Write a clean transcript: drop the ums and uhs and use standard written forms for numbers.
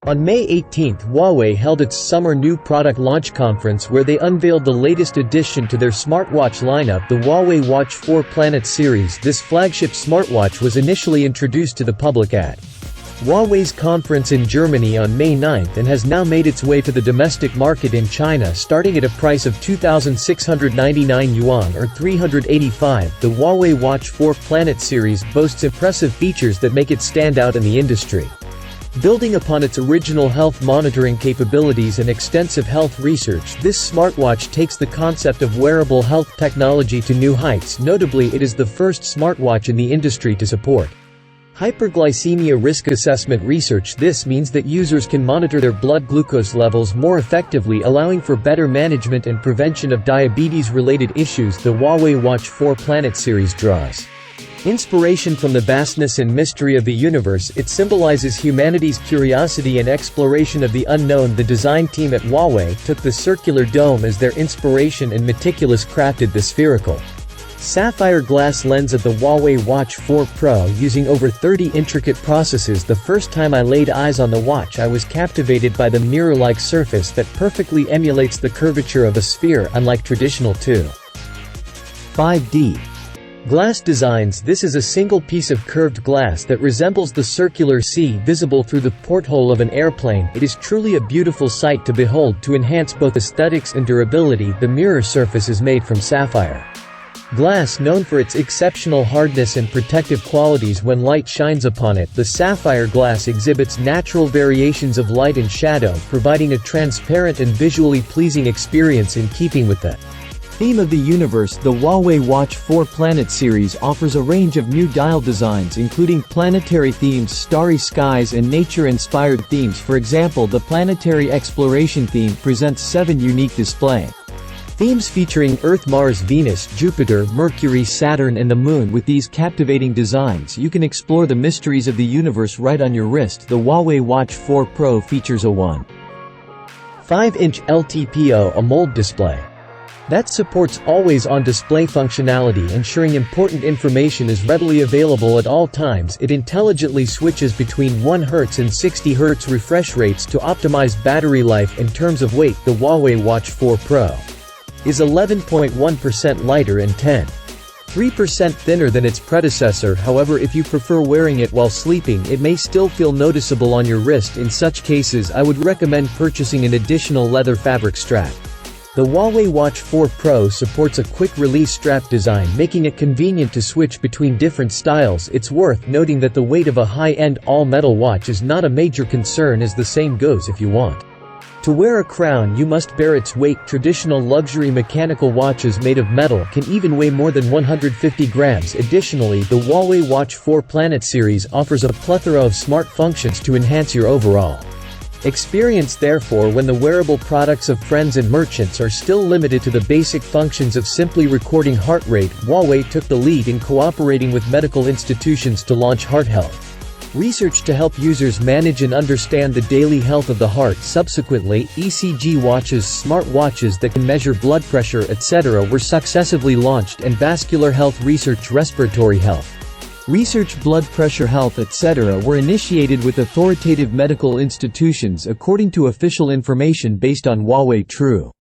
On May 18, Huawei held its summer new product launch conference where they unveiled the latest addition to their smartwatch lineup, the Huawei Watch 4 Planet series. This flagship smartwatch was initially introduced to the public at Huawei's conference in Germany on May 9 and has now made its way to the domestic market in China starting at a price of 2,699 yuan or $385. The Huawei Watch 4 Planet series boasts impressive features that make it stand out in the industry. Building upon its original health monitoring capabilities and extensive health research, this smartwatch takes the concept of wearable health technology to new heights. Notably, it is the first smartwatch in the industry to support hyperglycemia risk assessment research. This means that users can monitor their blood glucose levels more effectively, allowing for better management and prevention of diabetes-related issues. The Huawei Watch 4 Planet series draws inspiration from the vastness and mystery of the universe. It symbolizes humanity's curiosity and exploration of the unknown. The design team at Huawei took the circular dome as their inspiration and meticulously crafted the spherical sapphire glass lens of the Huawei Watch 4 Pro using over 30 intricate processes. The first time I laid eyes on the watch, I was captivated by the mirror-like surface that perfectly emulates the curvature of a sphere, unlike traditional 2.5D glass designs. This is a single piece of curved glass that resembles the circular C visible through the porthole of an airplane. It is truly a beautiful sight to behold. To enhance both aesthetics and durability, the mirror surface is made from sapphire glass, known for its exceptional hardness and protective qualities when light shines upon it. The sapphire glass exhibits natural variations of light and shadow, providing a transparent and visually pleasing experience in keeping with the theme of the universe. The Huawei Watch 4 Planet series offers a range of new dial designs including planetary themes, starry skies, and nature-inspired themes. For example, the planetary exploration theme presents 7 unique display themes featuring Earth, Mars, Venus, Jupiter, Mercury, Saturn, and the Moon. With these captivating designs, you can explore the mysteries of the universe right on your wrist. The Huawei Watch 4 Pro features a 1.5-inch LTPO AMOLED display that supports always-on display functionality, ensuring important information is readily available at all times. It intelligently switches between 1 Hz and 60 Hz refresh rates to optimize battery life. In terms of weight, the Huawei Watch 4 Pro is 11.1% lighter and 10.3% thinner than its predecessor. However, if you prefer wearing it while sleeping, it may still feel noticeable on your wrist. In such cases, I would recommend purchasing an additional leather fabric strap. The Huawei Watch 4 Pro supports a quick-release strap design, making it convenient to switch between different styles. It's worth noting that the weight of a high-end all-metal watch is not a major concern, as the same goes if you want to wear a crown, you must bear its weight. Traditional luxury mechanical watches made of metal can even weigh more than 150 grams. Additionally, the Huawei Watch 4 Planet series offers a plethora of smart functions to enhance your overall experience. Therefore, when the wearable products of friends and merchants are still limited to the basic functions of simply recording heart rate, Huawei took the lead in cooperating with medical institutions to launch heart health research to help users manage and understand the daily health of the heart. Subsequently, ECG watches, smartwatches that can measure blood pressure, etc. were successively launched, and vascular health research, respiratory health research, blood pressure health, etc. were initiated with authoritative medical institutions according to official information based on Huawei True